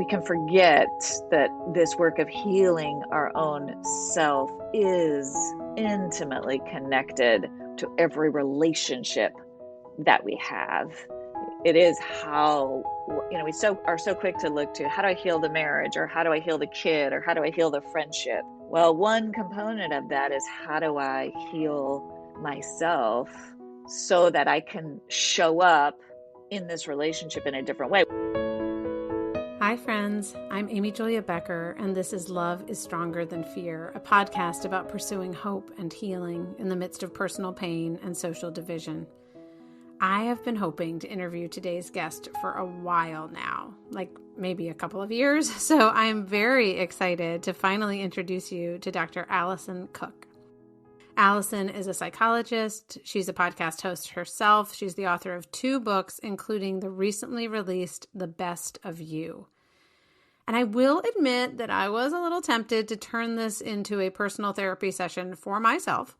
we can forget that this work of healing our own self is intimately connected to every relationship that we have. It is how, we are so quick to look to, how do I heal the marriage, or how do I heal the kid, or how do I heal the friendship? Well, one component of that is, how do I heal myself so that I can show up in this relationship in a different way? Hi friends, I'm Amy Julia Becker, and this is Love is Stronger Than Fear, a podcast about pursuing hope and healing in the midst of personal pain and social division. I have been hoping to interview today's guest for a while now, like maybe a couple of years, so I am very excited to finally introduce you to Dr. Alison Cook. Alison is a psychologist. She's a podcast host herself. She's the author of 2 books, including the recently released The Best of You. And I will admit that I was a little tempted to turn this into a personal therapy session for myself.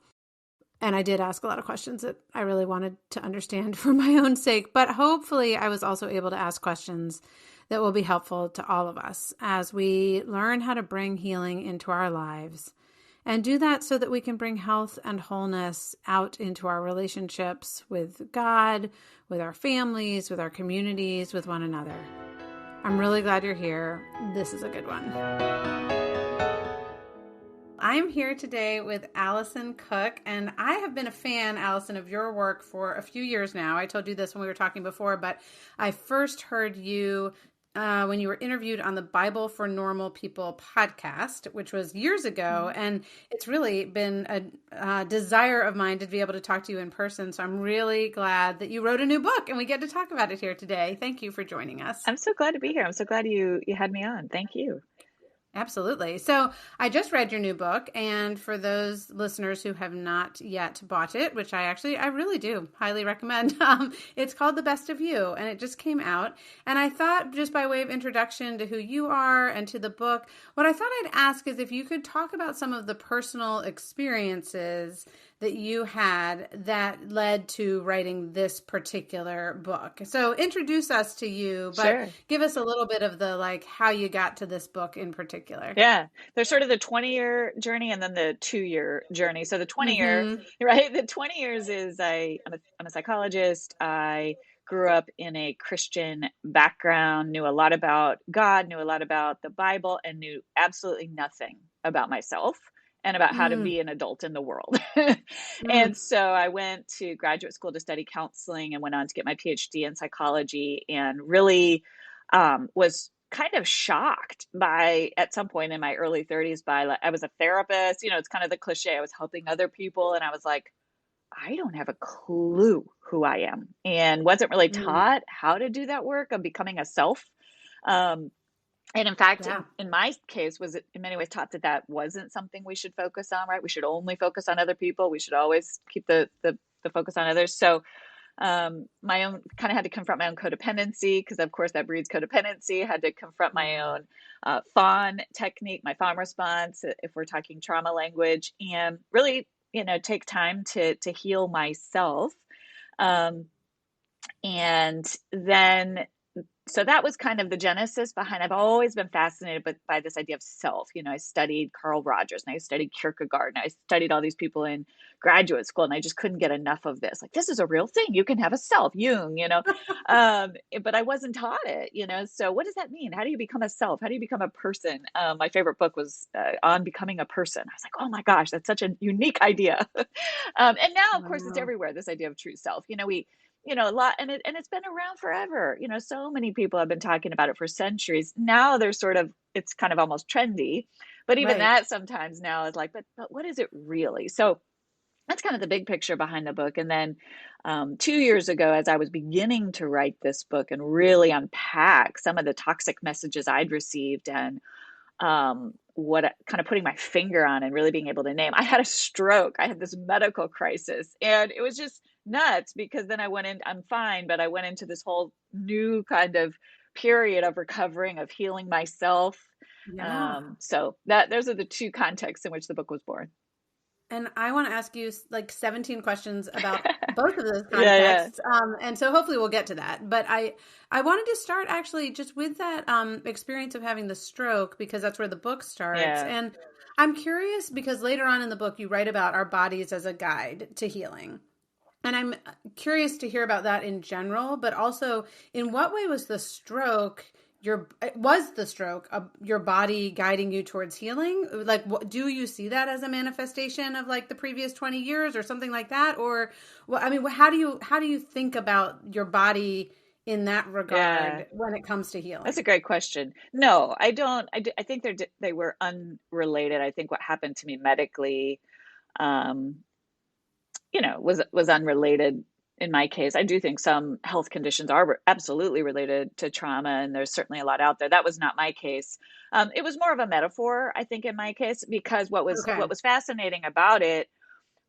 And I did ask a lot of questions that I really wanted to understand for my own sake. But hopefully I was also able to ask questions that will be helpful to all of us as we learn how to bring healing into our lives. And do that so that we can bring health and wholeness out into our relationships with God, with our families, with our communities, with one another. I'm really glad you're here. This is a good one. I'm here today with Alison Cook, and I have been a fan, Alison, of your work for a few years now. I told you this when we were talking before, but I first heard you when you were interviewed on the Bible for Normal People podcast, which was years ago. And it's really been a desire of mine to be able to talk to you in person. So I'm really glad that you wrote a new book and we get to talk about it here today. Thank you for joining us. I'm so glad to be here. I'm so glad you had me on. Thank you. Absolutely. So I just read your new book, and for those listeners who have not yet bought it, which I really do highly recommend, it's called The Best of You, and it just came out. And I thought, just by way of introduction to who you are and to the book, what I thought I'd ask is if you could talk about some of the personal experiences that you had that led to writing this particular book. So introduce us to you, but Sure. Give us a little bit of the how you got to this book in particular. Yeah. There's sort of the 20-year journey and then the 2-year journey. So the 20-year, right? The 20 years is I'm a psychologist. I grew up in a Christian background, knew a lot about God, knew a lot about the Bible, and knew absolutely nothing about myself and about how to be an adult in the world. And so I went to graduate school to study counseling and went on to get my PhD in psychology, and really was kind of shocked by, at some point in my early 30s, I was a therapist, it's kind of the cliche. I was helping other people, and I was like, I don't have a clue who I am, and wasn't really taught how to do that work of becoming a self. And in fact, in my case, was in many ways taught that wasn't something we should focus on, right? We should only focus on other people. We should always keep the focus on others. So my own kind of had to confront my own codependency, because of course that breeds codependency. Had to confront my own fawn technique, my fawn response, if we're talking trauma language, and really, take time to heal myself. And then, so that was kind of the genesis behind. I've always been fascinated by this idea of self. I studied Carl Rogers, and I studied Kierkegaard, and I studied all these people in graduate school, and I just couldn't get enough of this. Like, this is a real thing. You can have a self, Jung, but I wasn't taught it, So what does that mean? How do you become a self? How do you become a person? My favorite book was on becoming a person. I was like, oh my gosh, that's such a unique idea. And now, of course, it's everywhere. This idea of true self, a lot, and it's been around forever. So many people have been talking about it for centuries. Now there's it's kind of almost trendy, but even that sometimes now is like, but what is it really? So that's kind of the big picture behind the book. And then 2 years ago, as I was beginning to write this book and really unpack some of the toxic messages I'd received, and what kind of putting my finger on and really being able to name, I had a stroke. I had this medical crisis, and it was just nuts, because then I'm fine, but I went into this whole new kind of period of recovering, of healing myself. So those are the 2 contexts in which the book was born. And I want to ask you like 17 questions about both of those Yeah, yeah, contexts. And so hopefully we'll get to that. But I wanted to start actually just with that experience of having the stroke, because that's where the book starts. yeah. And I'm curious because later on in the book, you write about our bodies as a guide to healing. And I'm curious to hear about that in general, but also in what way was the stroke your body guiding you towards healing? Like, do you see that as a manifestation of like the previous 20 years or something like that? Or, well, I mean, how do you think about your body in that Yeah. regard when it comes to That's a healing? great question. No, I don't. I think they were unrelated. I think what happened to me medically, um, was unrelated in my case. I do think some health conditions are absolutely related to trauma, and there's certainly a lot out there. That was not my case. It was more of a metaphor, I think, in my case, because Okay. what was fascinating about it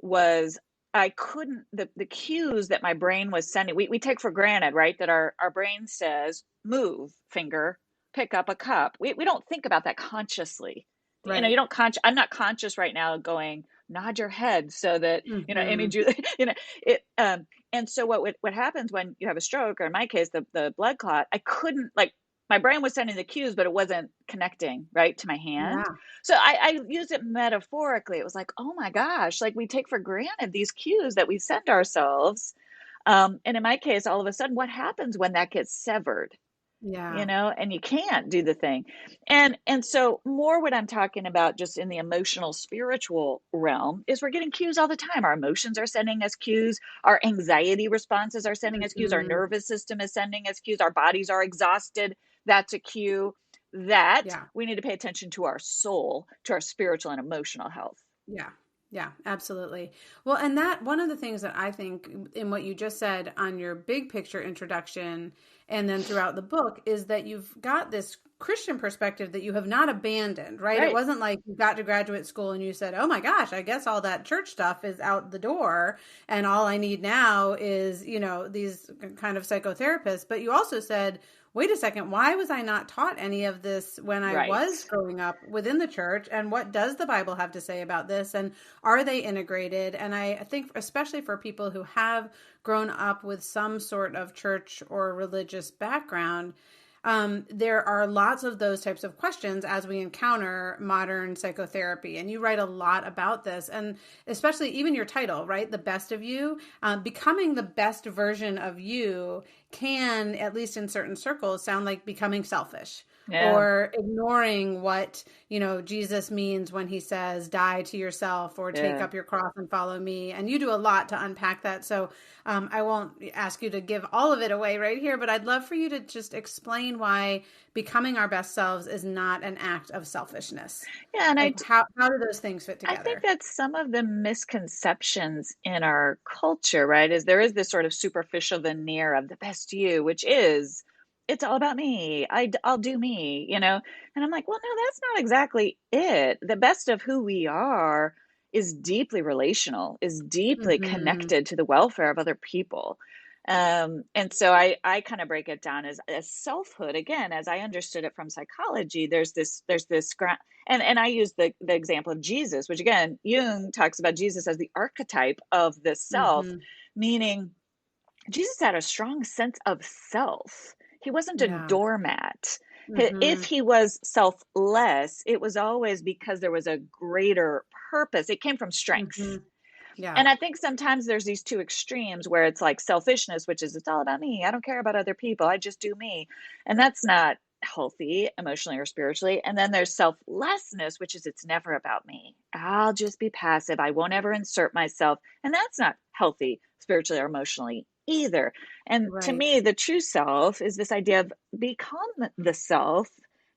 was I couldn't the cues that my brain was sending. We take for granted, right, that our brain says move, finger, pick up a cup. We don't think about that consciously. You Right. don't I'm not conscious right now going nod your head so that Amy Mm-hmm. Julia it and so what happens when you have a stroke, or in my case the blood clot, I couldn't, like, my brain was sending the cues but it wasn't connecting right to my hand. Yeah. So I use it metaphorically. It was like, oh my gosh, like we take for granted these cues that we send ourselves. And in my case, all of a sudden, what happens when that gets severed? Yeah. And you can't do the thing. And so more what I'm talking about just in the emotional spiritual realm is we're getting cues all the time. Our emotions are sending us cues, our anxiety responses are sending us cues, our Mm-hmm. nervous system is sending us cues, our bodies are exhausted. That's a cue that Yeah. we need to pay attention to our soul, to our spiritual and emotional health. Yeah. Yeah, absolutely. Well, and that one of the things that I think in what you just said on your big picture introduction and then throughout the book is that you've got this Christian perspective that you have not abandoned, right? It Right. wasn't like you got to graduate school and you said, "Oh my gosh, I guess all that church stuff is out the door and all I need now is, these kind of psychotherapists." But you also said, wait a second, why was I not taught any of this when I Right. was growing up within the church? And what does the Bible have to say about this? And are they integrated? And I think, especially for people who have grown up with some sort of church or religious background, there are lots of those types of questions as we encounter modern psychotherapy. And you write a lot about this, and especially even your title, right? The best of you. Becoming the best version of you can, at least in certain circles, sound like becoming selfish Yeah. or ignoring what, Jesus means when he says, die to yourself or take Yeah. up your cross and follow me. And you do a lot to unpack that. So I won't ask you to give all of it away right here, but I'd love for you to just explain why becoming our best selves is not an act of selfishness. Yeah. And Like how do those things fit I think together? that's some of the misconceptions in our culture, right? Is there is this sort of superficial veneer of the best you, which is it's all about me. I'll do me. And I'm like, well, no, that's not exactly it. The best of who we are is deeply relational, is deeply Mm-hmm. connected to the welfare of other people. And so I kind of break it down as selfhood again, as I understood it from psychology. There's this ground, and I use the example of Jesus, which again, Jung talks about Jesus as the archetype of the self, Mm-hmm. meaning Jesus had a strong sense of self. He wasn't a Yeah. doormat. If Mm-hmm. he was selfless, it was always because there was a greater purpose. It came from Mm-hmm. strength. Yeah. And I think sometimes there's these two extremes where it's like selfishness, which is it's all about me. I don't care about other people. I just do me. And that's not healthy emotionally or spiritually. And then there's selflessness, which is it's never about me. I'll just be passive. I won't ever insert myself. And that's not healthy spiritually or emotionally either. And to Right. me, the true self is this idea of become the self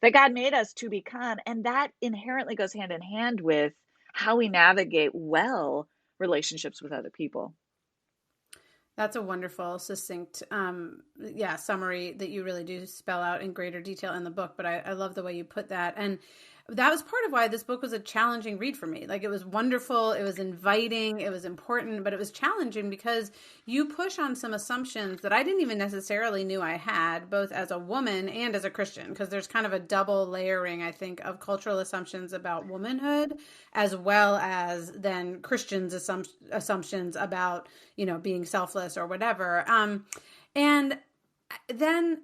that God made us to become. And that inherently goes hand in hand with how we navigate well relationships with other people. That's a wonderful, succinct, summary that you really do spell out in greater detail in the book. But I love the way you put that. And that was part of why this book was a challenging read for me. Like, it was wonderful, it was inviting, it was important, but it was challenging because you push on some assumptions that I didn't even necessarily knew I had, both as a woman and as a Christian, because there's kind of a double layering, I think, of cultural assumptions about womanhood, as well as then Christians' assumptions about, being selfless or whatever. And then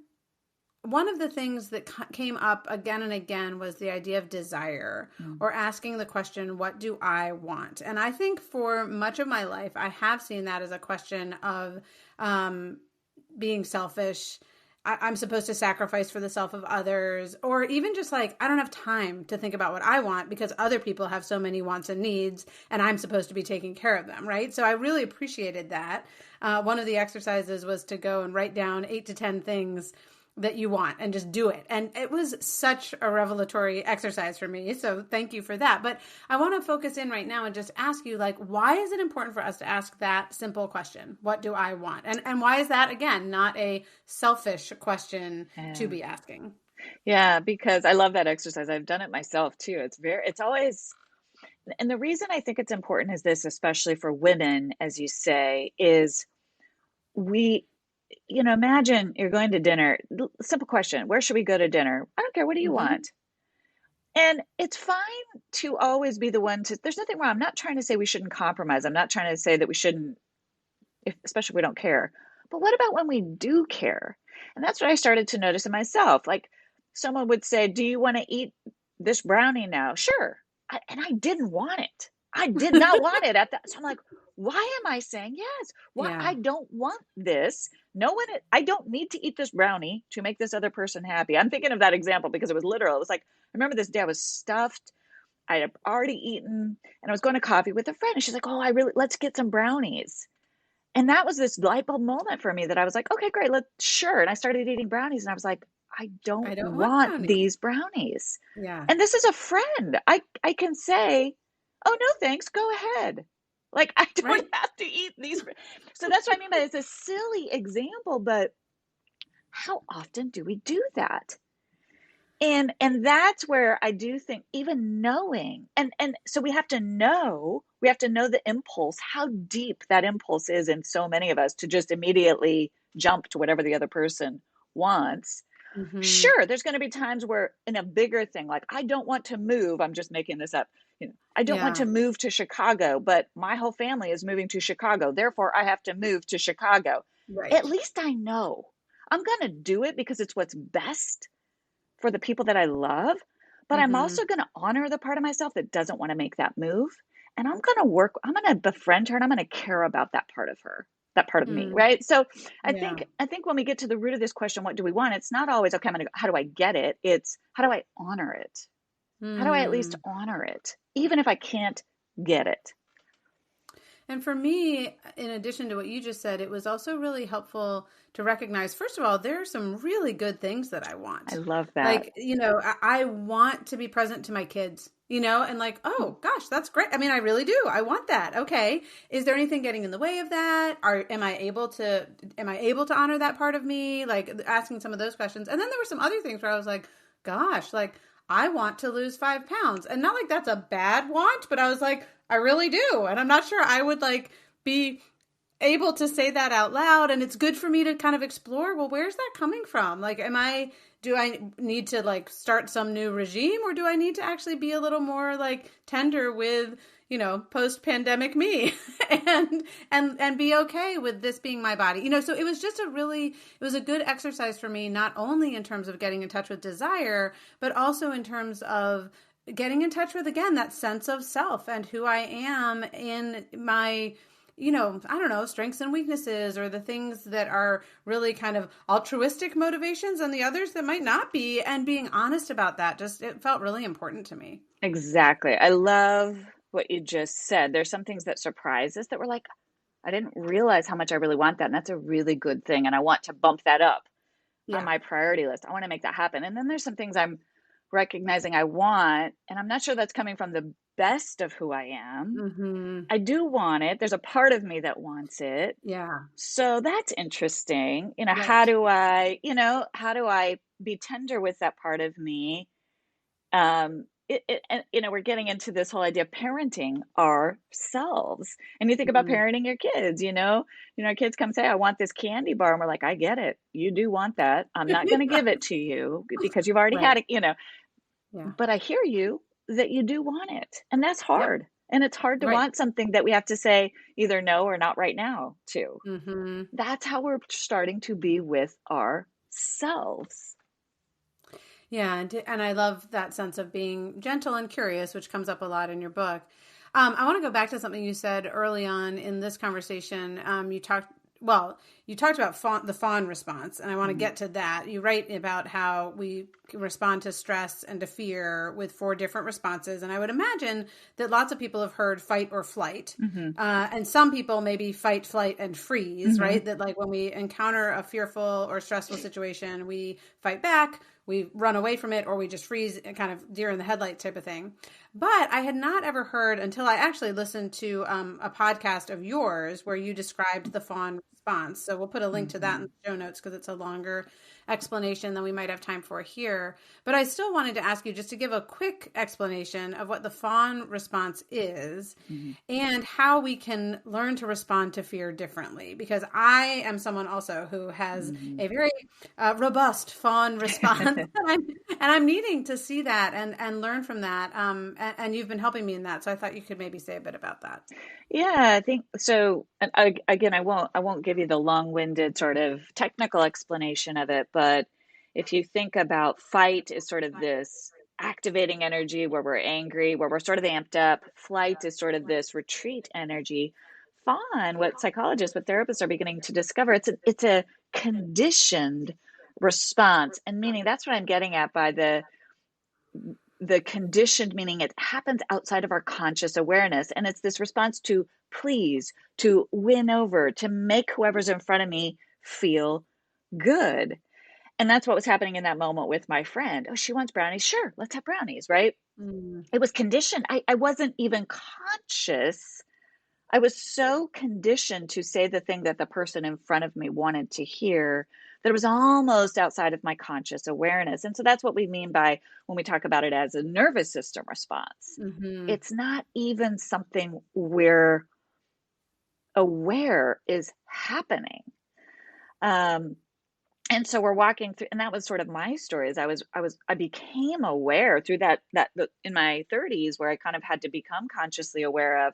one of the things that came up again and again was the idea of desire, or asking the question, what do I want? And I think for much of my life, I have seen that as a question of being selfish. I'm supposed to sacrifice for the self of others, or even just like, I don't have time to think about what I want because other people have so many wants and needs and I'm supposed to be taking care of them. Right. So I really appreciated that. One of the exercises was to go and write down 8 to 10 things that you want and just do it. And it was such a revelatory exercise for me. So thank you for that. But I want to focus in right now and just ask you, like, why is it important for us to ask that simple question? What do I want? And why is that, again, not a selfish question to be asking? Yeah, because I love that exercise. I've done it myself too. It's always, and the reason I think it's important is this, especially for women, as you say, is we, imagine you're going to dinner. Simple question: where should we go to dinner? I don't care. What do you Mm-hmm. want? And it's fine to always be the one to. There's nothing wrong. I'm not trying to say we shouldn't compromise. I'm not trying to say that we shouldn't, especially if we don't care. But what about when we do care? And that's what I started to notice in myself. Like, someone would say, "Do you want to eat this brownie now?" Sure. And I didn't want it. I did not want it at that. So I'm like, why am I saying yes? Why? Yeah. I don't want this. No one, I don't need to eat this brownie to make this other person happy. I'm thinking of that example because it was literal. It was like, I remember this day I was stuffed. I had already eaten and I was going to coffee with a friend. And she's like, "Oh, let's get some brownies." And that was this light bulb moment for me that I was like, okay, great, sure. And I started eating brownies and I was like, I don't I don't want want brownies. these brownies. Yeah. And this is a friend. I can say, "Oh, no, thanks. Go ahead." Like, I Right. don't have to eat these. So that's what I mean by it's a silly example, but how often do we do that? And that's where I do think, even knowing, and so we have to know the impulse, how deep that impulse is in so many of us to just immediately jump to whatever the other person wants. Mm-hmm. Sure, there's going to be times where in a bigger thing, like, I don't want to move, I'm just making this up, I don't want Yeah. to move to Chicago, but my whole family is moving to Chicago, therefore I have to move to Chicago. At Right. least I know I'm going to do it because it's what's best for the people that I love, but I'm Mm-hmm. also going to honor the part of myself that doesn't want to make that move. And I'm going to befriend her and I'm going to care about that part of her, that part of me, Mm. right? So I Yeah. think I think when we get to the root of this question, what do we want? It's not always, okay, I'm going to go, how do I get it? It's, how do I honor it? How do I at least Mm. honor it, even if I can't get it? And for me, in addition to what you just said, it was also really helpful to recognize, first of all, there are some really good things that I I want. love that. Like, I want to be present to my kids, and like, oh gosh, that's great. I mean, I really do. I want that. Okay. Is there anything getting in the way of that? Am I able to honor that part of me? Like, asking some of those questions. And then there were some other things where I was like, gosh, like, I want to lose 5 pounds. And not like that's a bad want, but I was like, I really do. And I'm not sure I would like be able to say that out loud. And it's good for me to kind of explore, well, where's that coming from? Like, do I need to like start some new regime, or do I need to actually be a little more like tender with, post-pandemic me and be okay with this being my body? So it was just it was a good exercise for me, not only in terms of getting in touch with desire, but also in terms of getting in touch with, again, that sense of self and who I am in my, I don't know, strengths and weaknesses, or the things that are really kind of altruistic motivations and the others that might not be, and being honest about that. It felt really important to me. Exactly. I love what you just said. There's some things that surprise us that we're like, I didn't realize how much I really want that. And that's a really good thing. And I want to bump that up on Yeah. my priority list. I want to make that happen. And then there's some things I'm recognizing I want, and I'm not sure that's coming from the best of who I am. Mm-hmm. I do want it. There's a part of me that wants it. Yeah. So that's interesting. How Right. do I be tender with that part of me? and we're getting into this whole idea of parenting ourselves. And you think about Mm, parenting your kids, our kids come say, I want this candy bar. And we're like, I get it. You do want that. I'm not going to give it to you because you've already right. had it. Yeah. But I hear you that you do want it. And that's Yep. hard. And it's hard to Right. want something that we have to say either no or not right now to. Mm-hmm. That's how we're starting to be with ourselves. Yeah, and I love that sense of being gentle and curious, which comes up a lot in your book. I want to go back to something you said early on in this conversation. You talked about the fawn response, and I want to Mm-hmm. get to that. You write about how we respond to stress and to fear with 4 different responses, and I would imagine that lots of people have heard fight or flight, Mm-hmm. and some people maybe fight, flight, and freeze. Mm-hmm. Right? That like when we encounter a fearful or stressful situation, we fight back, we run away from it, or we just freeze, kind of deer in the headlight type of thing. But I had not ever heard until I actually listened to a podcast of yours where you described the fawn response. So we'll put a link to that in Mm-hmm. the show notes because it's a longer explanation than we might have time for here. But I still wanted to ask you just to give a quick explanation of what the fawn response is Mm-hmm. and how we can learn to respond to fear differently. Because I am someone also who has Mm-hmm. a very robust fawn response, and I'm needing to see that and learn from that. And you've been helping me in that, so I thought you could maybe say a bit about that. Yeah, I think so. And again, I won't give you the long-winded sort of technical explanation of it, but if you think about fight is sort of this activating energy where we're angry, where we're sort of amped up. Flight is sort of this retreat energy. Fawn, what therapists are beginning to discover, it's a conditioned response, and meaning that's what I'm getting at by the conditioned, meaning it happens outside of our conscious awareness. And it's this response to please, to win over, to make whoever's in front of me feel good. And that's what was happening in that moment with my friend. Oh, she wants brownies. Sure, let's have brownies, right? Mm, It was conditioned. I wasn't even conscious. I was so conditioned to say the thing that the person in front of me wanted to hear that it was almost outside of my conscious awareness. And so that's what we mean by when we talk about it as a nervous system response. hmm It's not even something we're aware is happening. Um, and so we're walking through, and that was sort of my story. As I became aware through that in my 30s, where I kind of had to become consciously aware of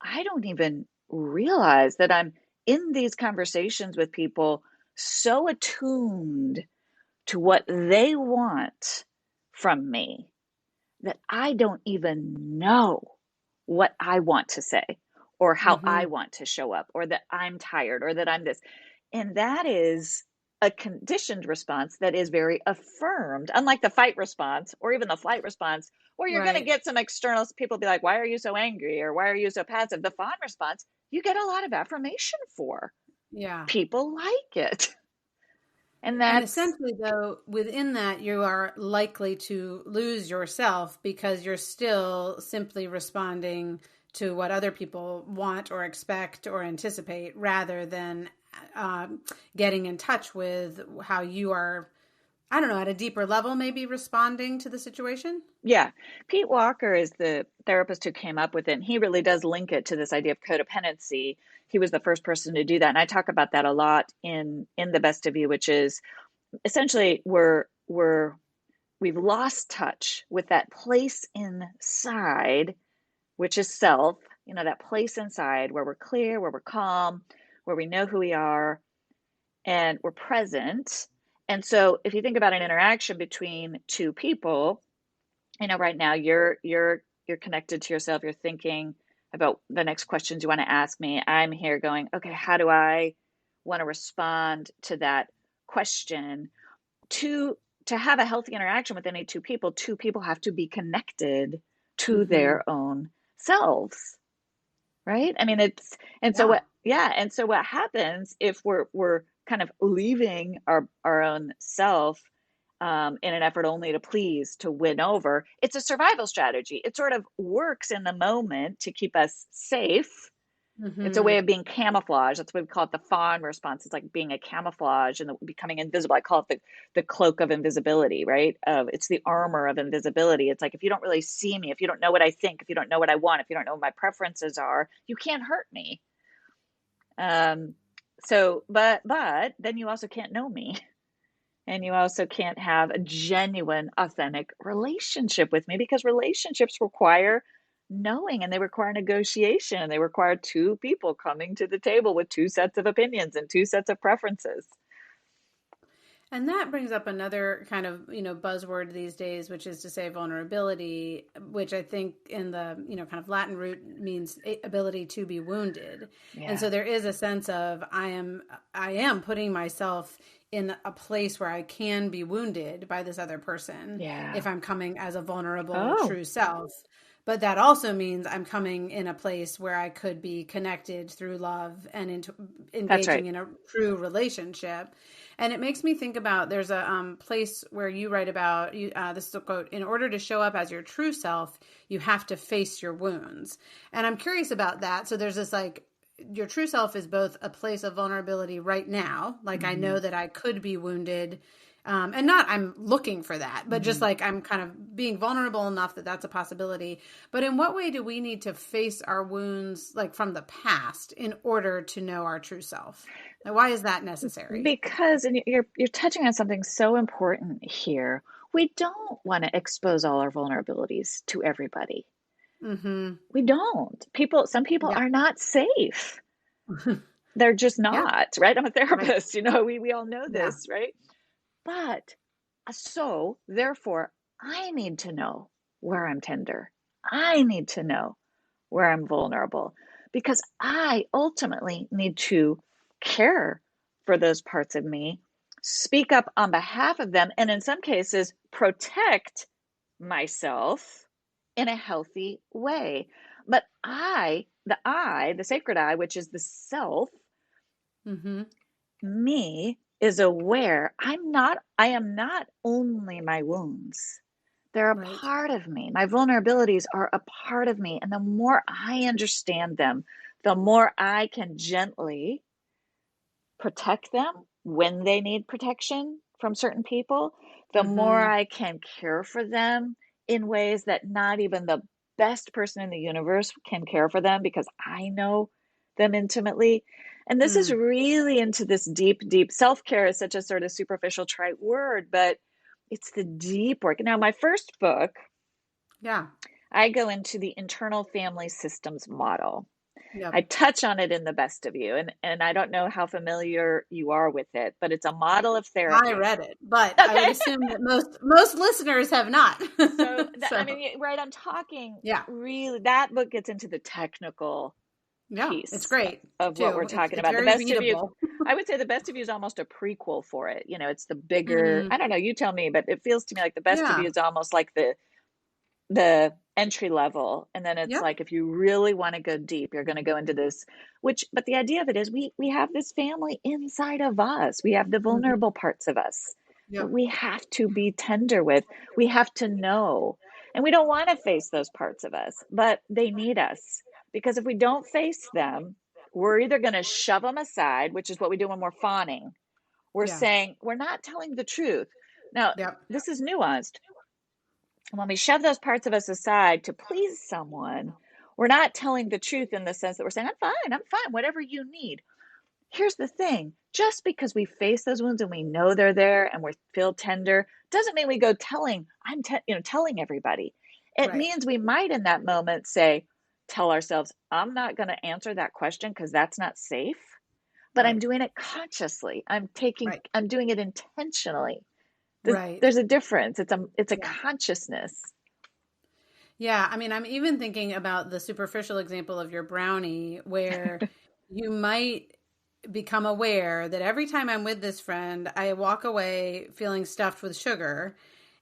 I don't even realize that I'm in these conversations with people so attuned to what they want from me that I don't even know what I want to say or how I hmm want to show up or that I'm tired or that I'm this. And that is a conditioned response that is very affirmed, unlike the fight response or even the flight response, where you're going to Right. get some external people be like, why are you so angry? Or why are you so passive? The fawn response, you get a lot of affirmation for. Yeah. People like it. And And that's, essentially, though, within that, you are likely to lose yourself because you're still simply responding to what other people want or expect or anticipate rather than getting in touch with how you are, I don't know, at a deeper level, maybe responding to the situation. yeah. Pete Walker is the therapist who came up with it. And he really does link it to this idea of codependency. He was the first person to do that. And I talk about that a lot in The Best of You, which is essentially we've lost touch with that place inside, which is self, that place inside where we're clear, where we're calm, where we know who we are, and we're present. And so if you think about an interaction between two people, right now you're connected to yourself, you're thinking about the next questions you want to ask me. I'm here going, okay, how do I want to respond to that question? To have a healthy interaction with any two people have to be connected to Hmm their own selves, right? I mean, it's and so Yeah. what yeah, and so what happens if we're kind of leaving our own self in an effort only to please, to win over? It's a survival strategy. It sort of works in the moment to keep us safe, It's a way Mm-hmm. of being camouflage. That's why we call it the fawn response. It's like being a camouflage and becoming invisible. I call it the cloak of invisibility, right? It's the armor of invisibility. It's like if you don't really see me, if you don't know what I think, if you don't know what I want, if you don't know what my preferences are, you can't hurt me. Um, but then you also can't know me. And you also can't have a genuine, authentic relationship with me because relationships require knowing and they require negotiation and they require two people coming to the table with two sets of opinions and two sets of preferences. And that brings up another kind of, buzzword these days, which is to say vulnerability, which I think in the, kind of Latin root means ability to be wounded. And Yeah. so there is a sense of I am putting myself in a place where I can be wounded by this other person Yeah. if I'm coming as a vulnerable, Oh, true self. But that also means I'm coming in a place where I could be connected through love and into that's engaging right. in a true relationship. And it makes me think about there's a place where you write about this is a quote: "In order to show up as your true self, you have to face your wounds." And I'm curious about that. So there's this like your true self is both a place of vulnerability right now, like I Mm-hmm. know that I could be wounded. And not I'm looking for that, but just Mm-hmm. like I'm kind of being vulnerable enough that that's a possibility. But in what way do we need to face our wounds like from the past in order to know our true self? Like, why is that necessary? Because and you're touching on something so important here. We don't want to expose all our vulnerabilities to everybody. Mm-hmm. We don't. Some people Yeah. are not safe. They're just Yeah. not, right? I'm a Right. therapist, we all know Yeah. this, right? But so therefore, I need to know where I'm tender. I need to know where I'm vulnerable because I ultimately need to care for those parts of me, speak up on behalf of them, and in some cases, protect myself in a healthy way. But the sacred I, which is the self, Mm-hmm. me is aware I am not only my wounds. They're a Right. part of me. My vulnerabilities are a part of me. And the more I understand them, the more I can gently protect them when they need protection from certain people, the more Mm-hmm. I can care for them in ways that not even the best person in the universe can care for them because I know them intimately. And this is Mm. really into this deep, deep self care is such a sort of superficial, trite word, but it's the deep work. Now, my first book, Yeah. I go into the internal family systems model. Yep. I touch on it in The Best of You, and I don't know how familiar you are with it, but it's a model of I therapy. read it, but I would Okay. assume that most listeners have not. So I So mean, right, I'm talking yeah. really that book gets into the technical Yeah. It's piece great of what we're too. It's talking it's about. The very Best of You, readable. I would say The Best of You is almost a prequel for it. It's the bigger, Mm. I don't know, you tell me, but it feels to me like The Best of You Yeah. is almost like the entry level, and then it's Yep. like if you really want to go deep you're going to go into this, which but the idea of it is we have this family inside of us, we have the Mm-hmm. vulnerable parts of us that Yep. we have to be tender with, we have to know, and we don't want to face those parts of us, but they need us, because if we don't face them, we're either going to shove them aside, which is what we do when we're fawning. We're Yeah. saying we're not telling the truth. Now, Yep. this is nuanced. When we shove those parts of us aside to please someone, we're not telling the truth in the sense that we're saying, I'm fine, whatever you need. Here's the thing, just because we face those wounds and we know they're there and we feel tender, doesn't mean we go telling everybody. It Right. means we might in that moment tell ourselves, I'm not going to answer that question because that's not safe, but I'm Right. doing it consciously. Right. I'm doing it intentionally. Right. There's a difference. It's a Yeah. consciousness. Yeah, I mean, I'm even thinking about the superficial example of your brownie where you might become aware that every time I'm with this friend, I walk away feeling stuffed with sugar.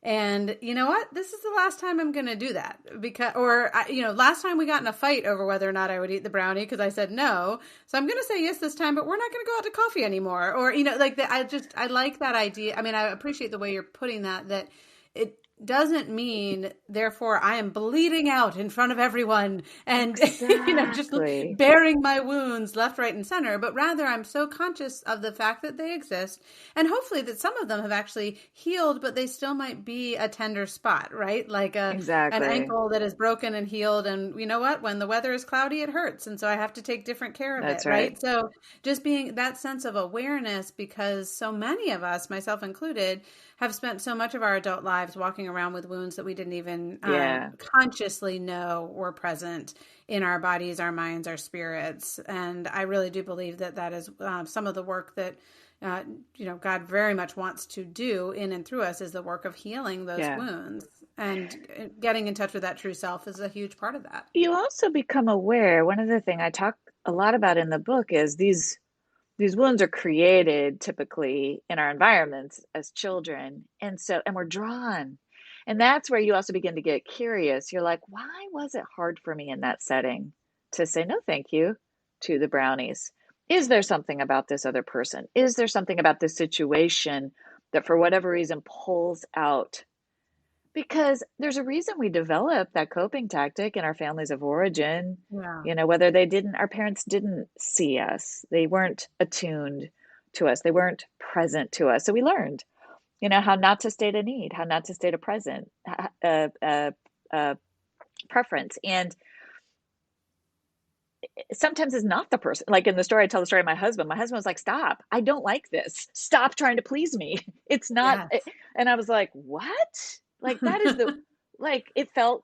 And you know what? This is the last time I'm going to do that because, last time we got in a fight over whether or not I would eat the brownie because I said no. So I'm going to say yes this time, but we're not going to go out to coffee anymore. Or, like that. I like that idea. I mean, I appreciate the way you're putting that it doesn't mean, therefore, I am bleeding out in front of everyone and, just Exactly. bearing my wounds left, right, and center. But rather, I'm so conscious of the fact that they exist. And hopefully that some of them have actually healed, but they still might be a tender spot, right? Like an Exactly. ankle that is broken and healed. And you know what? When the weather is cloudy, it hurts. And so I have to take different care of it, That's right. right? So just being that sense of awareness, because so many of us, myself included, have spent so much of our adult lives walking around with wounds that we didn't even Yeah. consciously know were present in our bodies, our minds, our spirits. And I really do believe that that is some of the work that God very much wants to do in and through us, is the work of healing those Yeah. wounds. And getting in touch with that true self is a huge part of that. You also become aware. One of the things I talk a lot about in the book is these wounds are created typically in our environments as children. And we're drawn. And that's where you also begin to get curious. You're like, why was it hard for me in that setting to say no, thank you to the brownies? Is there something about this other person? Is there something about this situation that for whatever reason pulls out? Because there's a reason we develop that coping tactic in our families of origin. Yeah. Whether our parents didn't see us, they weren't attuned to us, they weren't present to us. So we learned, how not to state a need, how not to state a present, preference. And sometimes it's not the person. Like in the story, I tell the story of my husband was like, stop, I don't like this. Stop trying to please me. It's not. Yes. And I was like, what? Like that is the, like, it felt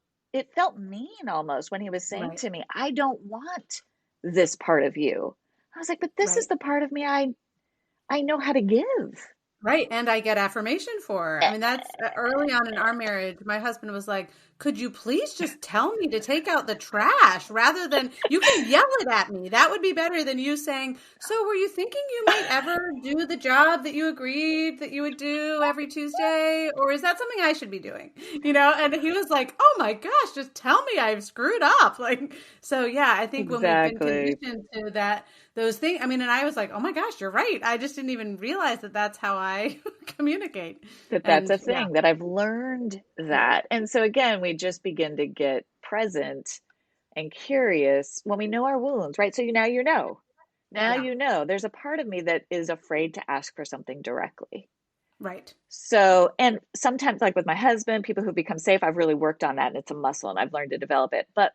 mean almost when he was saying Right. to me, I don't want this part of you. I was like, but this is Right. the part of me I know how to give. Right. And I get affirmation for her. I Eh, mean, that's early on in our marriage. My husband was like, could you please just tell me to take out the trash rather than you can yell it at me? That would be better than you saying, so were you thinking you might ever do the job that you agreed that you would do every Tuesday? Or is that something I should be doing? And he was like, oh my gosh, just tell me I've screwed up. Like, so yeah, I think when we've been Exactly. conditioned to that, those things. I mean, and I was like, oh my gosh, you're right. I just didn't even realize that that's how I communicate. That's And a yeah, thing that I've learned yeah, that. And so again, we just begin to get present and curious when we know our wounds, right? So now you know. Now yeah, you know there's a part of me that is afraid to ask for something directly. right. So, and sometimes, like with my husband, people who become safe, I've really worked on that and it's a muscle and I've learned to develop it. But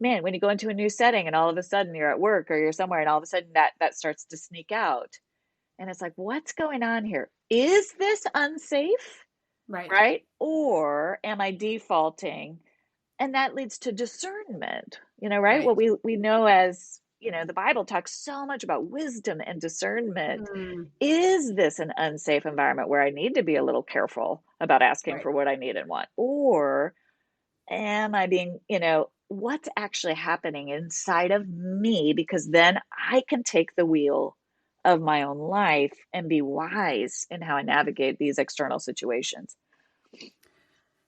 man, when you go into a new setting and all of a sudden you're at work or you're somewhere and all of a sudden that starts to sneak out. And it's like, what's going on here? Is this unsafe? Right. Right? Or am I defaulting? And that leads to discernment, right? Right. What we know as, the Bible talks so much about wisdom and discernment. Mm, Is this an unsafe environment where I need to be a little careful about asking right. for what I need and want? Or am I being, what's actually happening inside of me? Because then I can take the wheel of my own life and be wise in how I navigate these external situations.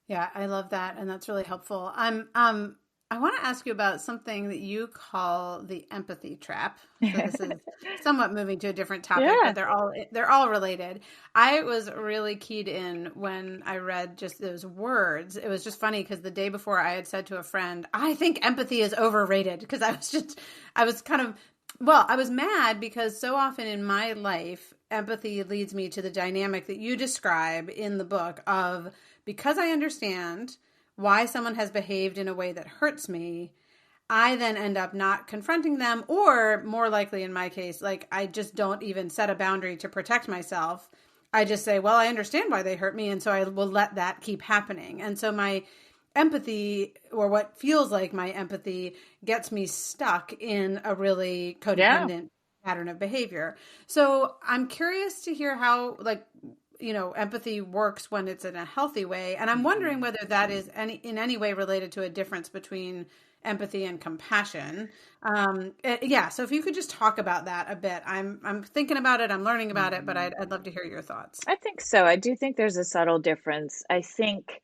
Yeah, I love that, and that's really helpful. I want to ask you about something that you call the empathy trap. So this is somewhat moving to a different topic, Yeah. but they're all related. I was really keyed in when I read just those words. It was just funny because the day before I had said to a friend, "I think empathy is overrated," because I was kind of well, I was mad because so often in my life, empathy leads me to the dynamic that you describe in the book of, because I understand why someone has behaved in a way that hurts me, I then end up not confronting them, or more likely in my case, like I just don't even set a boundary to protect myself. I just say, well, I understand why they hurt me, and so I will let that keep happening. And so my empathy, or what feels like my empathy, gets me stuck in a really Yeah. codependent pattern of behavior. So I'm curious to hear how, like, empathy works when it's in a healthy way. And I'm wondering Mhm. whether that is in any way related to a difference between empathy and compassion. Yeah. So if you could just talk about that a bit, I'm thinking about it. I'm learning about it, but Mhm. I'd love to hear your thoughts. I think so. I do think there's a subtle difference. I think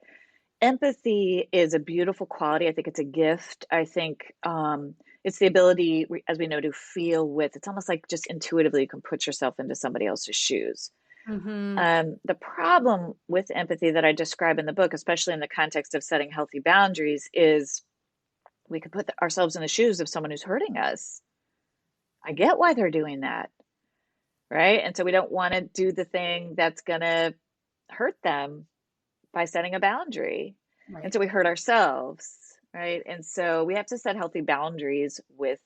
empathy is a beautiful quality. I think it's a gift. I think it's the ability, as we know, to feel with. It's almost like just intuitively you can put yourself into somebody else's shoes. Mm-hmm. The problem with empathy that I describe in the book, especially in the context of setting healthy boundaries, is we could put ourselves in the shoes of someone who's hurting us. I get why they're doing that, right? And so we don't want to do the thing that's going to hurt them by setting a boundary. And Right. so we hurt ourselves, right? And so we have to set healthy boundaries with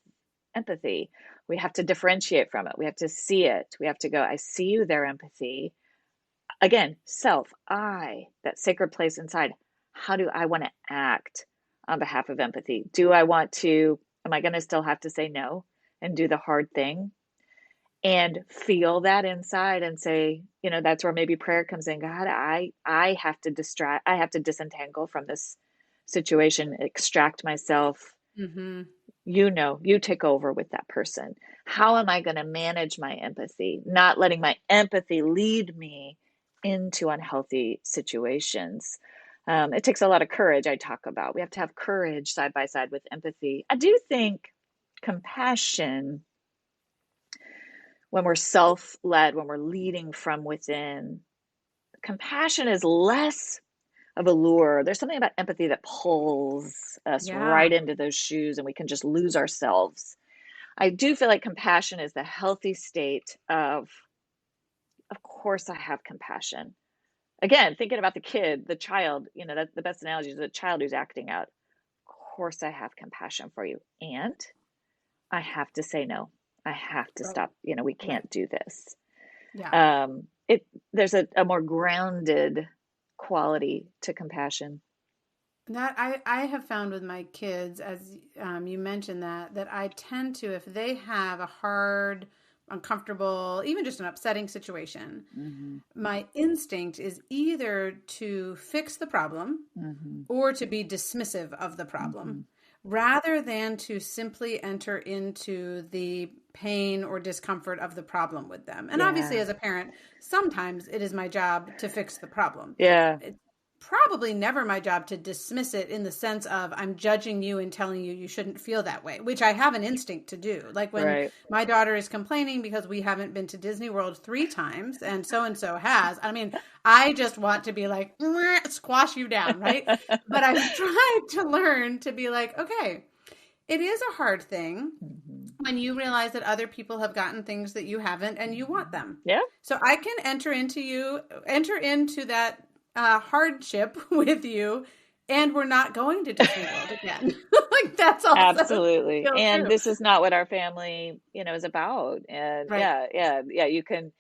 empathy. We have to differentiate from it. We have to see it. We have to go, I see you there, empathy. Again, self, I, that sacred place inside. How do I want to act on behalf of empathy? Am I going to still have to say no and do the hard thing? And feel that inside and say, that's where maybe prayer comes in. God, I have to I have to disentangle from this situation, extract myself. Mm-hmm. You take over with that person. How am I going to manage my empathy? Not letting my empathy lead me into unhealthy situations. It takes a lot of courage, I talk about. We have to have courage side by side with empathy. I do think compassion, when we're self-led, when we're leading from within, compassion is less of a lure. There's something about empathy that pulls us Yeah. right into those shoes and we can just lose ourselves. I do feel like compassion is the healthy state of course I have compassion. Again, thinking about the kid, the child, that's the best analogy is the child who's acting out. Of course I have compassion for you. And I have to say no. I have to Right. stop. We Right. can't do this. Yeah. There's a more grounded quality to compassion. That I have found with my kids, as you mentioned that I tend to, if they have a hard, uncomfortable, even just an upsetting situation, Mm-hmm. my instinct is either to fix the problem Mm-hmm. or to be dismissive of the Mm-hmm. problem rather than to simply enter into the pain or discomfort of the problem with them. And obviously, Yeah. as a parent, sometimes it is my job to fix the problem. Yeah. It's probably never my job to dismiss it in the sense of I'm judging you and telling you you shouldn't feel that way, which I have an instinct to do. Like when Right. my daughter is complaining because we haven't been to Disney World 3 times and so has. I mean, I just want to be like, squash you down, right? But I've tried to learn to be like, okay, it is a hard thing Mm-hmm. when you realize that other people have gotten things that you haven't and you want Mm-hmm. them. Yeah. So I can enter into that hardship with you, and we're not going to Disney World again. Like that's also Absolutely. still And true. this is not what our family, is about. And Right. yeah, you can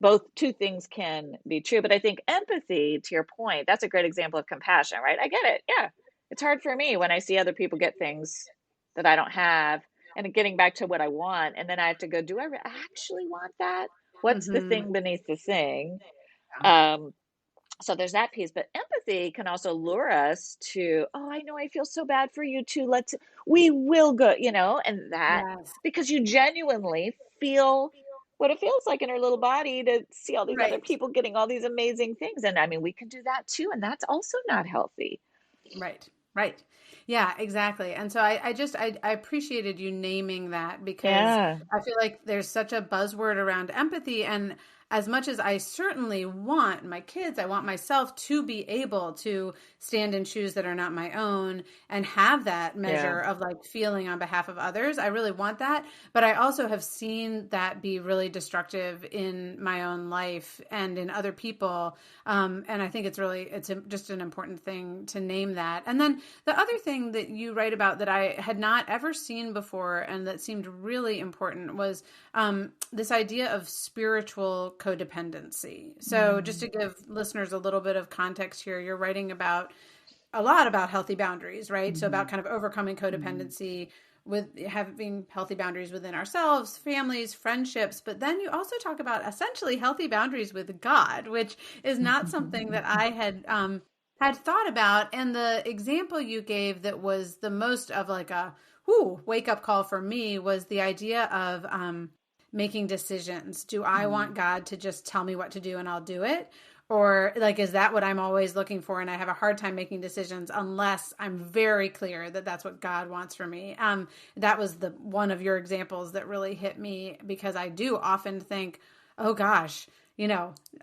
both two things can be true, but I think empathy, to your point, that's a great example of compassion, right? I get it. Yeah. It's hard for me when I see other people get things that I don't have and getting back to what I want, and then I have to go, do I actually want that? What's the Mm-hmm. thing beneath the thing? Yeah. Um, so there's that piece, but empathy can also lure us to, oh, I know I feel so bad for you too. We will go, and that Yes. because you genuinely feel what it feels like in our little body to see all these other Right. people getting all these amazing things. And I mean, we can do that too. And that's also not healthy. Right. Right. Yeah, exactly. And so I appreciated you naming that because Yeah. I feel like there's such a buzzword around empathy. And as much as I certainly want my kids, I want myself to be able to stand in shoes that are not my own and have that Yeah. measure of like feeling on behalf of others. I really want that. But I also have seen that be really destructive in my own life and in other people. And I think just an important thing to name that. And then the other thing that you write about that I had not ever seen before and that seemed really important was this idea of spiritual codependency. So just to Mm. give listeners a little bit of context here, you're writing about a lot about healthy boundaries, right? So Mm-hmm. about kind of overcoming Mm-hmm. codependency with having healthy boundaries within ourselves, families, friendships, but then you also talk about essentially healthy boundaries with God, which is not something that I had thought about. And the example you gave that was the most of like a wake up call for me was the idea of making decisions. Do I want God to just tell me what to do and I'll do it? Or like, is that what I'm always looking for? And I have a hard time making decisions unless I'm very clear that that's what God wants for me. That was the one of your examples that really hit me because I do often think, oh gosh,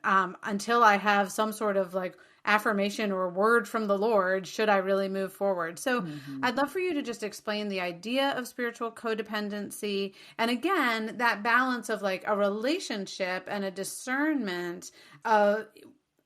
until I have some sort of like affirmation or word from the Lord, should I really move forward? So Hmm. I'd love for you to just explain the idea of spiritual codependency. And again, that balance of like a relationship and a discernment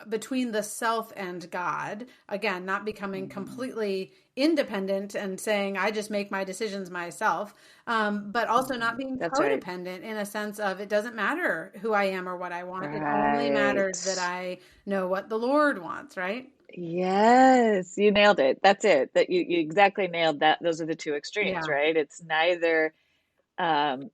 between the self and God. Again, not becoming Hmm. completely independent and saying, I just make my decisions myself, but also Hmm. not being That's right. codependent in a sense of it doesn't matter who I am or what I want. It only Right. matters that I know what the Lord wants, right? Yes, you nailed it. That's it. That you exactly nailed that. Those are the two extremes, Yeah. right? It's neither and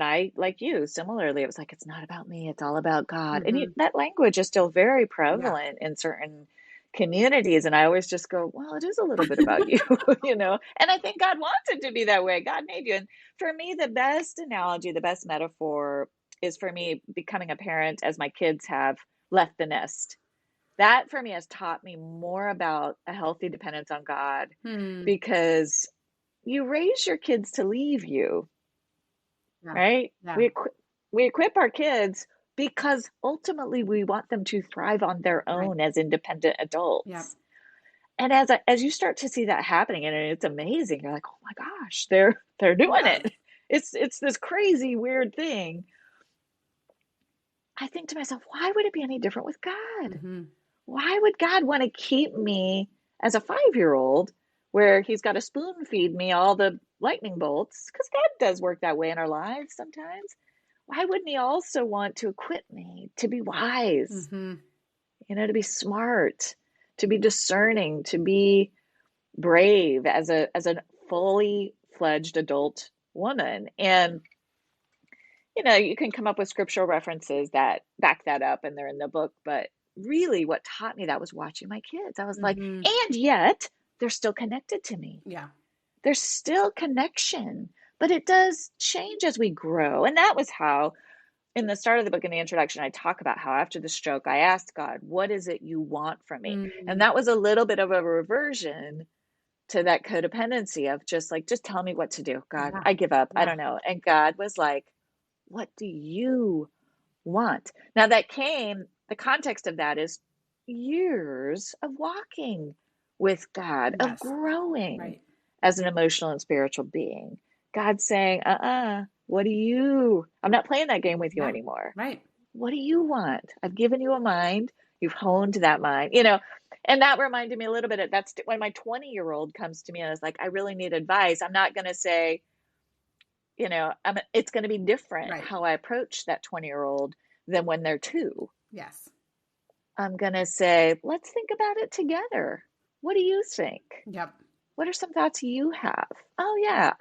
I like you similarly. It was like it's not about me, it's all about God. And Hmm. that language is still very Yeah. prevalent in certain communities. And I always just go, well, it is a little bit about you, you know. And I think God wants it to be that way. God made you. And for me, the best analogy, the best metaphor is for me becoming a parent as my kids have left the nest. That for me has taught me more about a healthy dependence on God Hmm. because you raise your kids to leave you, Yeah. right? Yeah. We equip our kids because ultimately we want them to thrive on their Right. own as independent Yeah. adults. And as you start to see that happening, and it's amazing, you're like, oh my gosh, they're doing Yeah. it. It's this crazy weird thing. I think to myself, why would it be any different with God? Hmm. Why would God want to keep me as a 5-year old where he's got to spoon feed me all the lightning bolts? Because God does work that way in our lives sometimes. Why wouldn't he also want to equip me to be wise, Hmm. to be smart, to be discerning, to be brave as a fully fledged adult woman? And you can come up with scriptural references that back that up and they're in the book, but really what taught me that was watching my kids. I was like, Hmm. and yet they're still connected to me. Yeah. There's still connection, but it does change as we grow. And that was how in the start of the book, in the introduction, I talk about how after the stroke, I asked God, what is it you want from me? And Mm. that was a little bit of a reversion to that codependency of just like, just tell me what to do. God, Yeah. I give up. I Yeah. don't know. And God was like, what do you want? Now, the context of that is years of walking with God, of Yes. growing Right. as an emotional and spiritual being. God saying, I'm not playing that game with you Yeah. anymore. Right. What do you want? I've given you a mind. You've honed that mind, and that reminded me a little bit of that's when my 20-year-old comes to me and is like, I really need advice. I'm not going to say, it's going to be different Right. how I approach that 20-year-old than when they're two. Yes. I'm going to say, let's think about it together. What do you think? Yep. What are some thoughts you have? Oh, yeah.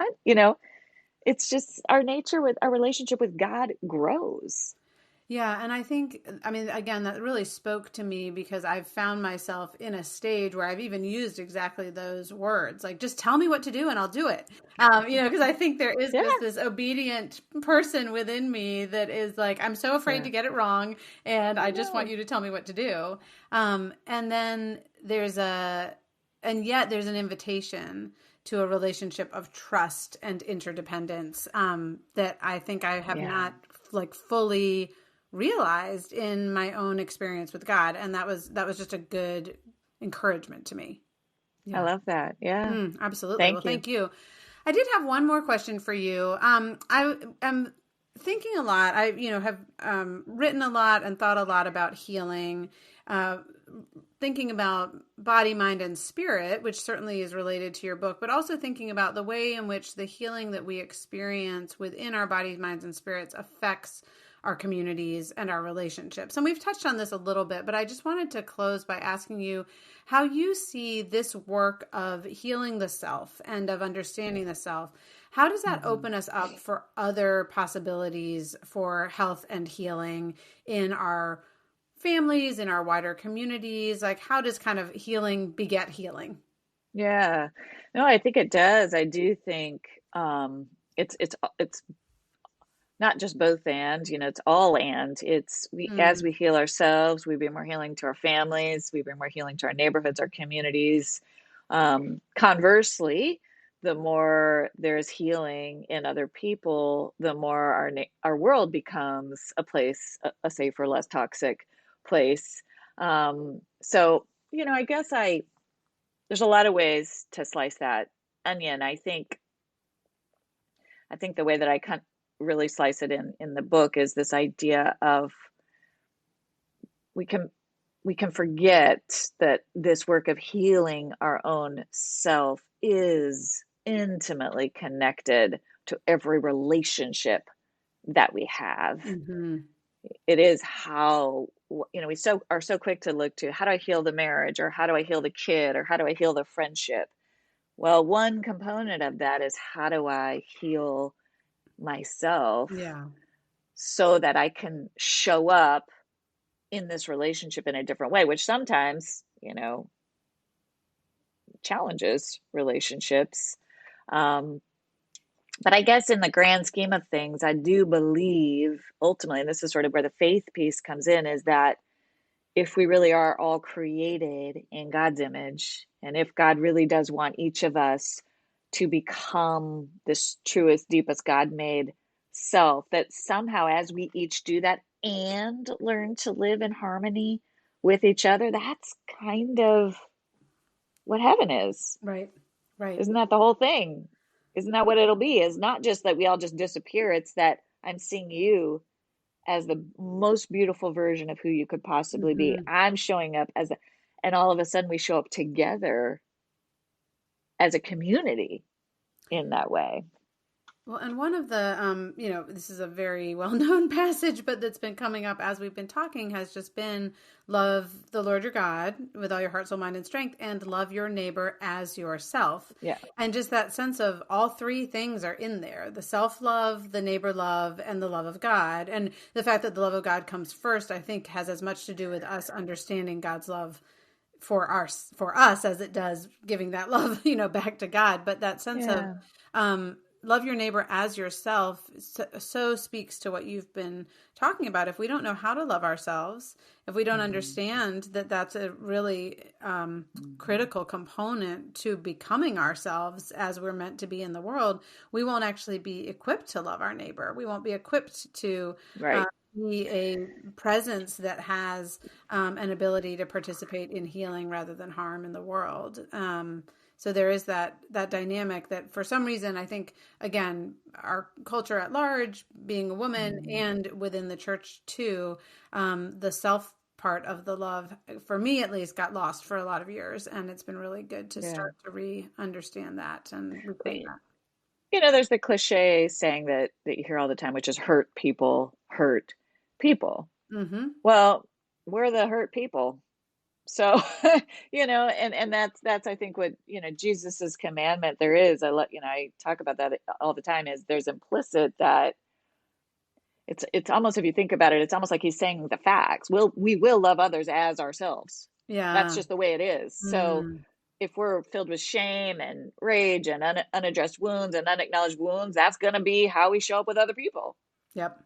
It's just our nature with our relationship with God grows. Yeah, and I think, I mean, again, that really spoke to me because I've found myself in a stage where I've even used exactly those words, like just tell me what to do and I'll do it. Because I think there is Yeah, just this obedient person within me that is like, I'm so afraid yeah, to get it wrong, and I I just want know. you to tell me what to do. And then and yet there's an invitation to a relationship of trust and interdependence that I think I have Yeah, not like fully realized in my own experience with God, and that was just a good encouragement to me. I Yeah. love that. Yeah, Absolutely. Well, thank you. thank you. I did have one more question for you. I am thinking a lot. I, have written a lot and thought a lot about healing, uh, thinking about body, mind, and spirit, which certainly is related to your book, but also thinking about the way in which the healing that we experience within our bodies, minds, and spirits affects our communities and our relationships. And we've touched on this a little bit, but I just wanted to close by asking you how you see this work of healing the self and of understanding the self. How does that Hmm. open us up for other possibilities for health and healing in our families, in our wider communities? Like, how does kind of healing beget healing? Yeah, no, I think it does. I do think it's not just both and, it's all and. As Mm, we heal ourselves, we bring more healing to our families, we bring more healing to our neighborhoods, our communities. Conversely, the more there's healing in other people, the more our world becomes a place, a safer, less toxic place. So, I guess there's a lot of ways to slice that onion. I think the way that I can really slice it in the book is this idea of we can forget that this work of healing our own self is intimately connected to every relationship that we have. Mm-hmm. It is how, we are so quick to look to, how do I heal the marriage, or how do I heal the kid, or how do I heal the friendship? Well, one component of that is, how do I heal myself Yeah. so that I can show up in this relationship in a different way, which sometimes, challenges relationships. But I guess in the grand scheme of things, I do believe ultimately, and this is sort of where the faith piece comes in, is that if we really are all created in God's image, and if God really does want each of us to become this truest, deepest God made self, that somehow as we each do that and learn to live in harmony with each other, that's kind of what heaven is. Right. Right. Isn't that the whole thing? Isn't that what it'll be? It's not just that we all just disappear. It's that I'm seeing you as the most beautiful version of who you could possibly be. Mm-hmm. I'm showing up and all of a sudden we show up together as a community in that way. Well, and one of the, this is a very well-known passage, but that's been coming up as we've been talking, has just been love the Lord your God with all your heart, soul, mind, and strength, and love your neighbor as yourself. Yeah. And just that sense of all three things are in there: the self-love, the neighbor love, and the love of God. And the fact that the love of God comes first, I think, has as much to do with us understanding God's love for us as it does giving that love, back to God. But that sense of, love your neighbor as yourself so speaks to what you've been talking about. If we don't know how to love ourselves, if we don't understand that that's a really critical component to becoming ourselves as we're meant to be in the world, we won't actually be equipped to love our neighbor. We won't be equipped to be a presence that has an ability to participate in healing rather than harm in the world. So there is that dynamic that for some reason, I think, again, our culture at large, being a woman and within the church too, the self part of the love, for me at least, got lost for a lot of years. And it's been really good to start to re-understand that and reclaim that. There's the cliche saying that you hear all the time, which is hurt people hurt people. Mm-hmm. Well, we're the hurt people. So, and that's, I think, what, Jesus's commandment there is, I talk about that all the time, is there's implicit that it's almost, if you think about it, it's almost like he's saying the facts. We will love others as ourselves. Yeah. That's just the way it is. So if we're filled with shame and rage and unaddressed wounds and unacknowledged wounds, that's going to be how we show up with other people. Yep.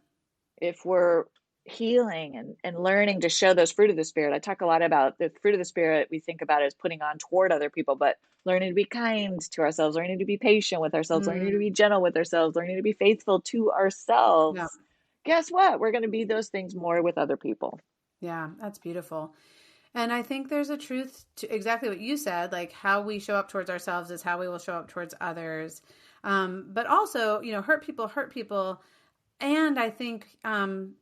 If we're healing and learning to show those fruit of the Spirit. I talk a lot about the fruit of the Spirit. We think about it as putting on toward other people, but learning to be kind to ourselves, learning to be patient with ourselves, learning to be gentle with ourselves, learning to be faithful to ourselves. Yeah. Guess what? We're going to be those things more with other people. Yeah, that's beautiful. And I think there's a truth to exactly what you said, like how we show up towards ourselves is how we will show up towards others. But also, hurt people. And I think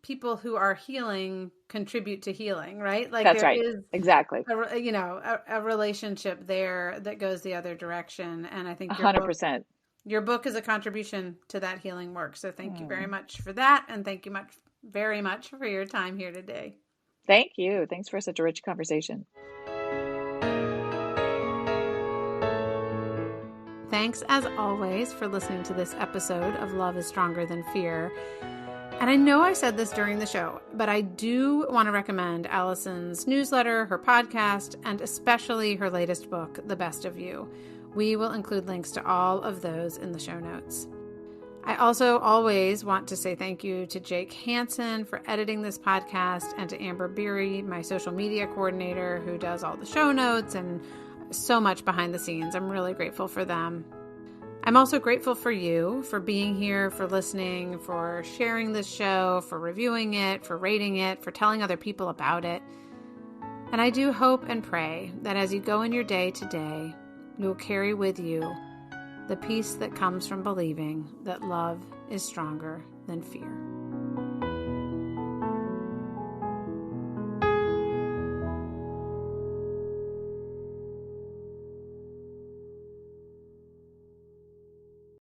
people who are healing contribute to healing, right? Like that's there right. is Exactly. a relationship there that goes the other direction. And I think 100%. Your book is a contribution to that healing work. So thank you very much for that. And thank you very much for your time here today. Thank you. Thanks for such a rich conversation. Thanks, as always, for listening to this episode of Love is Stronger Than Fear. And I know I said this during the show, but I do want to recommend Alison's newsletter, her podcast, and especially her latest book, The Best of You. We will include links to all of those in the show notes. I also always want to say thank you to Jake Hansen for editing this podcast, and to Amber Beery, my social media coordinator, who does all the show notes and so much behind the scenes. I'm really grateful for them. I'm also grateful for you, for being here, for listening, for sharing this show, for reviewing it, for rating it, for telling other people about it. And I do hope and pray that as you go in your day today, you will carry with you the peace that comes from believing that love is stronger than fear.